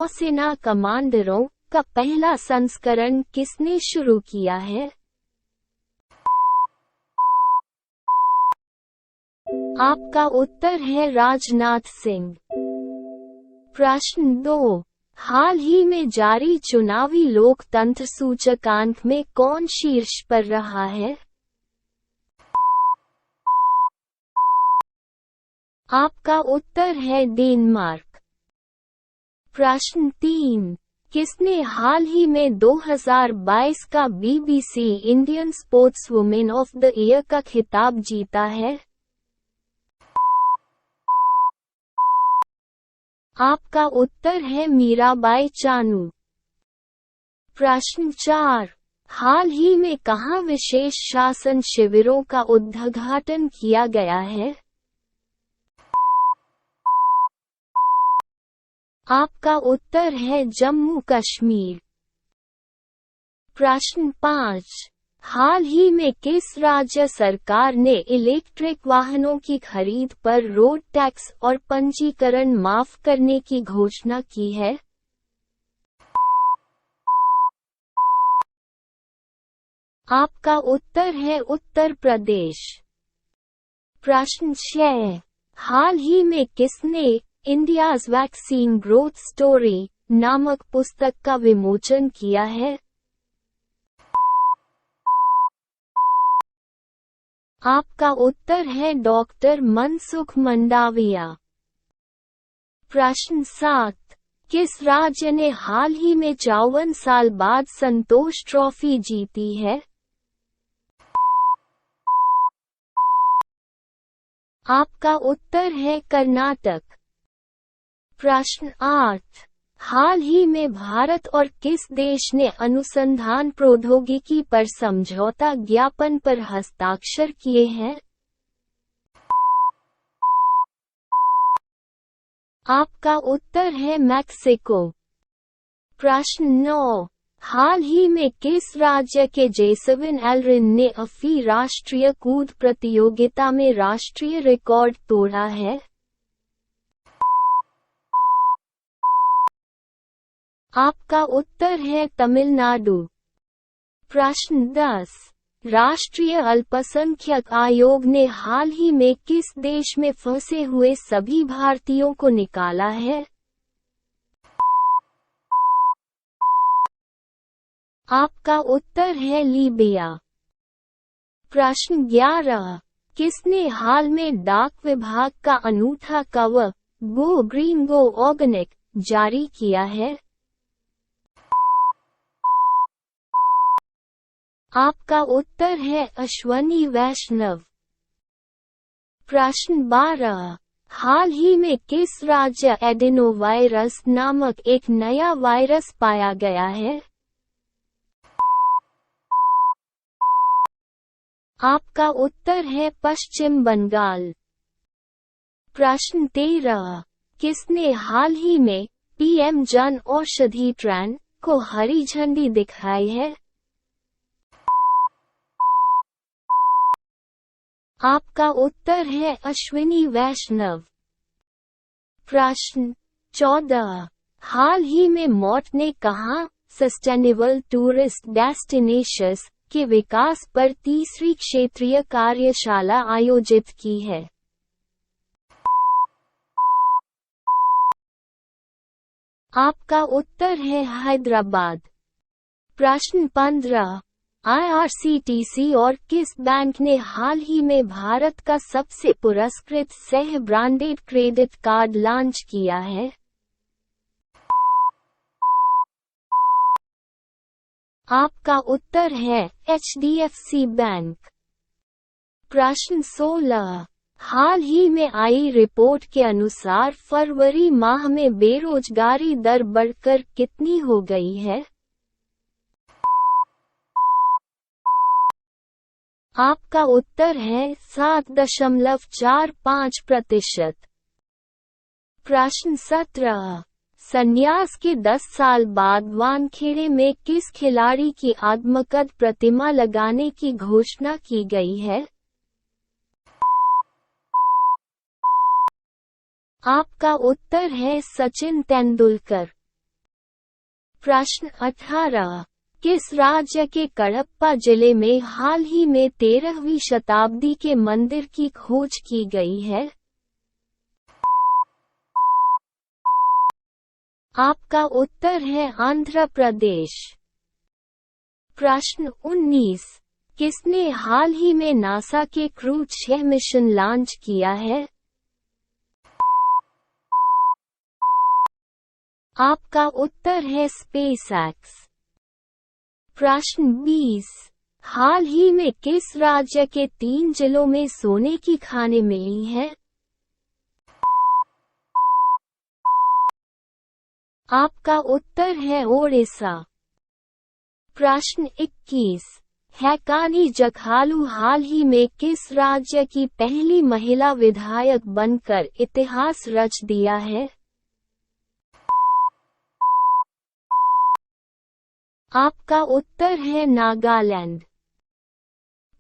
नौसेना कमांडरों का पहला संस्करण किसने शुरू किया है? आपका उत्तर है राजनाथ सिंह। प्रश्न 2। हाल ही में जारी चुनावी लोकतंत्र सूचकांक में कौन शीर्ष पर रहा है? आपका उत्तर है डेनमार्क। प्रश्न 3। किसने हाल ही में 2022 का BBC Indian sportswoman of the year का खिताब जीता है? आपका उत्तर है मीराबाई चानू। प्रश्न 4। हाल ही में कहाँ विशेष शासन शिविरों का उद्घाटन किया गया है? आपका उत्तर है जम्मू कश्मीर। प्रश्न 5। हाल ही में किस राज्य सरकार ने इलेक्ट्रिक वाहनों की खरीद पर रोड टैक्स और पंजीकरण माफ करने की घोषणा की है? आपका उत्तर है उत्तर प्रदेश। प्रश्न 6। हाल ही में किसने इंडियाज वैक्सीन ग्रोथ स्टोरी नामक पुस्तक का विमोचन किया है? आपका उत्तर है डॉक्टर मनसुख मंडाविया। प्रश्न 7। किस राज्य ने हाल ही में 54 साल बाद संतोष ट्रॉफी जीती है? आपका उत्तर है कर्नाटक। प्रश्न 8। हाल ही में भारत और किस देश ने अनुसंधान प्रौद्योगिकी पर समझौता ज्ञापन पर हस्ताक्षर किए हैं? आपका उत्तर है मैक्सिको। प्रश्न 9। हाल ही में किस राज्य के जेसविन एलरिन ने अफी राष्ट्रीय कूद प्रतियोगिता में राष्ट्रीय रिकॉर्ड तोड़ा है? आपका उत्तर है तमिलनाडु। प्रश्न 10। राष्ट्रीय अल्पसंख्यक आयोग ने हाल ही में किस देश में फंसे हुए सभी भारतीयों को निकाला है? आपका उत्तर है लीबिया। प्रश्न 11। किसने हाल में डाक विभाग का अनूठा कवर गो ग्रीन गो ऑर्गेनिक जारी किया है? आपका उत्तर है अश्वनी वैष्णव। प्रश्न 12। हाल ही में किस राज्य एडेनोवायरस नामक एक नया वायरस पाया गया है? आपका उत्तर है पश्चिम बंगाल। प्रश्न 13। किसने हाल ही में PM जन औषधि ट्रेन को हरी झंडी दिखाई है? आपका उत्तर है अश्विनी वैष्णव। प्रश्न 14। हाल ही में मॉट ने कहाँ सस्टेनेबल टूरिस्ट डेस्टिनेशंस के विकास पर तीसरी क्षेत्रीय कार्यशाला आयोजित की है? आपका उत्तर है हैदराबाद। प्रश्न 15। IRCTC और किस बैंक ने हाल ही में भारत का सबसे पुरस्कृत सह ब्रांडेड क्रेडिट कार्ड लॉन्च किया है? आपका उत्तर है HDFC बैंक। प्रश्न 16। हाल ही में आई रिपोर्ट के अनुसार फरवरी माह में बेरोजगारी दर बढ़कर कितनी हो गई है? आपका उत्तर है 7.45%। प्रश्न 17। संन्यास के 10 साल बाद वानखेड़े में किस खिलाड़ी की आत्मकद प्रतिमा लगाने की घोषणा की गई है? आपका उत्तर है सचिन तेंदुलकर। प्रश्न 18। किस राज्य के कडप्पा जिले में हाल ही में 13वीं शताब्दी के मंदिर की खोज की गई है? आपका उत्तर है आंध्र प्रदेश। प्रश्न 19। किसने हाल ही में नासा के क्रू 6 मिशन लॉन्च किया है? आपका उत्तर है स्पेसएक्स। प्रश्न 20। हाल ही में किस राज्य के 3 जिलों में सोने की खानें मिली हैं? आपका उत्तर है ओडिशा। प्रश्न 21। हैकानी जखालू हाल ही में किस राज्य की पहली महिला विधायक बनकर इतिहास रच दिया है? आपका उत्तर है नागालैंड।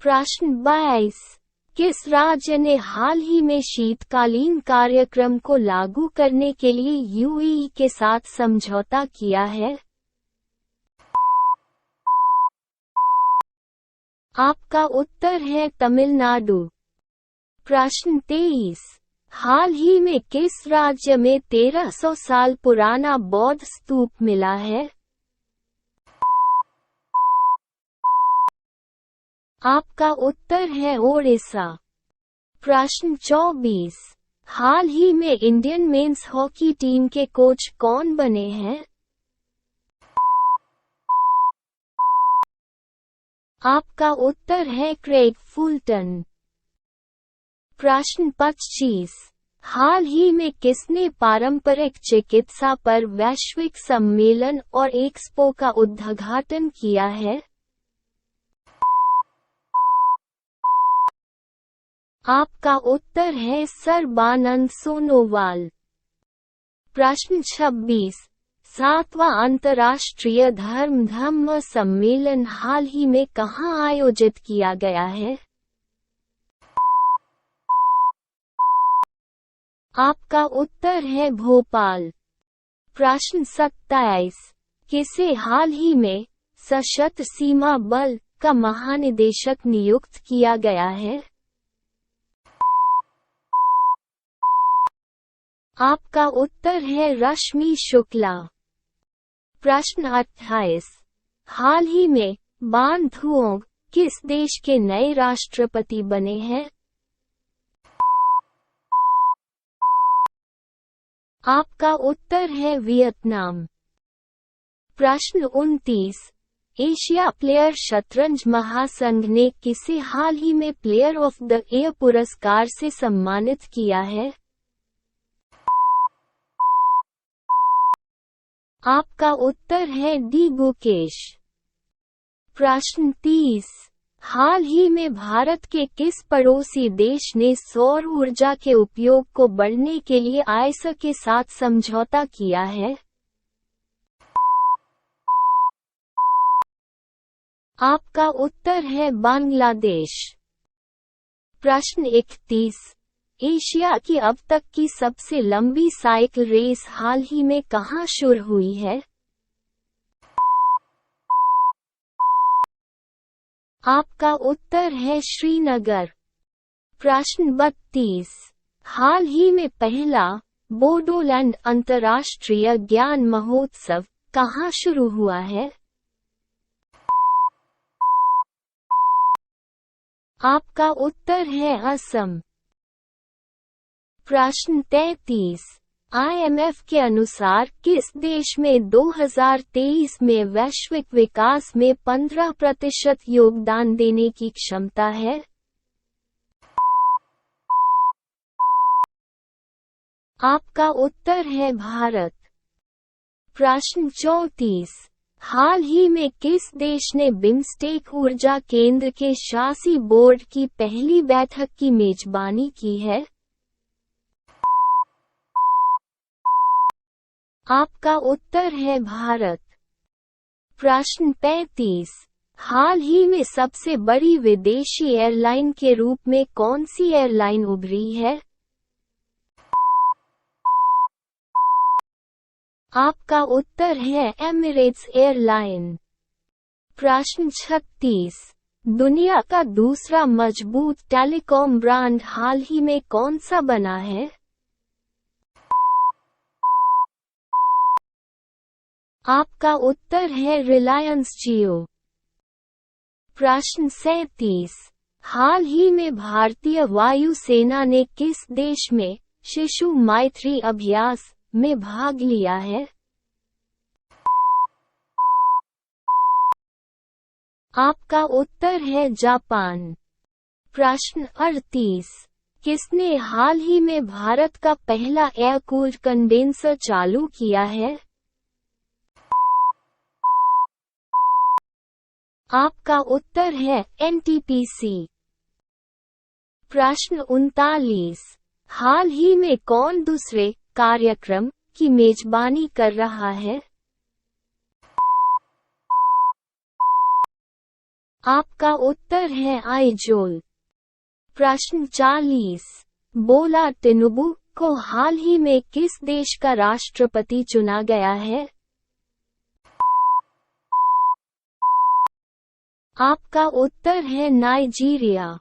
प्रश्न 22। किस राज्य ने हाल ही में शीतकालीन कार्यक्रम को लागू करने के लिए यूएई के साथ समझौता किया है? आपका उत्तर है तमिलनाडु। प्रश्न 23। हाल ही में किस राज्य में 1300 साल पुराना बौद्ध स्तूप मिला है? आपका उत्तर है ओडिशा। प्रश्न 24। हाल ही में इंडियन मेंस हॉकी टीम के कोच कौन बने हैं? आपका उत्तर है क्रेग फुलटन। प्रश्न 25। हाल ही में किसने पारंपरिक चिकित्सा पर वैश्विक सम्मेलन और एक्सपो का उद्घाटन किया है? आपका उत्तर है सर्बानंद सोनोवाल। प्रश्न 26। 7वां अंतर्राष्ट्रीय धम्म सम्मेलन हाल ही में कहाँ आयोजित किया गया है? आपका उत्तर है भोपाल। प्रश्न 27। किसे हाल ही में सशस्त्र सीमा बल का महानिदेशक नियुक्त किया गया है? आपका उत्तर है रश्मि शुक्ला। प्रश्न 28। हाल ही में बान थुओंग किस देश के नए राष्ट्रपति बने हैं? आपका उत्तर है वियतनाम। प्रश्न 29। एशिया प्लेयर शतरंज महासंघ ने किसे हाल ही में प्लेयर ऑफ द ईयर पुरस्कार से सम्मानित किया है? आपका उत्तर है डी गुकेश। प्रश्न 30। हाल ही में भारत के किस पड़ोसी देश ने सौर ऊर्जा के उपयोग को बढ़ने के लिए आईएसए के साथ समझौता किया है? आपका उत्तर है बांग्लादेश। प्रश्न 31। एशिया की अब तक की सबसे लंबी साइकिल रेस हाल ही में कहाँ शुरू हुई है? आपका उत्तर है श्रीनगर। प्रश्न 32। हाल ही में पहला बोडोलैंड अंतर्राष्ट्रीय ज्ञान महोत्सव कहाँ शुरू हुआ है? आपका उत्तर है असम। प्रश्न 33। आईएमएफ के अनुसार किस देश में 2023 में वैश्विक विकास में 15% योगदान देने की क्षमता है? आपका उत्तर है भारत। प्रश्न 34। हाल ही में किस देश ने बिम्स्टेक ऊर्जा केंद्र के शासी बोर्ड की पहली बैठक की मेजबानी की है? आपका उत्तर है भारत। प्रश्न 35। हाल ही में सबसे बड़ी विदेशी एयरलाइन के रूप में कौन सी एयरलाइन उभरी है? आपका उत्तर है एमिरेट्स एयरलाइन। प्रश्न 36। दुनिया का दूसरा मजबूत टेलीकॉम ब्रांड हाल ही में कौन सा बना है? आपका उत्तर है रिलायंस जियो। प्रश्न 37। हाल ही में भारतीय वायुसेना ने किस देश में शिशु मैत्री अभ्यास में भाग लिया है? आपका उत्तर है जापान। प्रश्न 38। किसने हाल ही में भारत का पहला एयर कूल्ड कंडेंसर चालू किया है? आपका उत्तर है एनटीपीसी। प्रश्न 39। हाल ही में कौन दूसरे कार्यक्रम की मेजबानी कर रहा है? आपका उत्तर है आइजोल। प्रश्न 40। बोला टिनुबू को हाल ही में किस देश का राष्ट्रपति चुना गया है? आपका उत्तर है नाइजीरिया।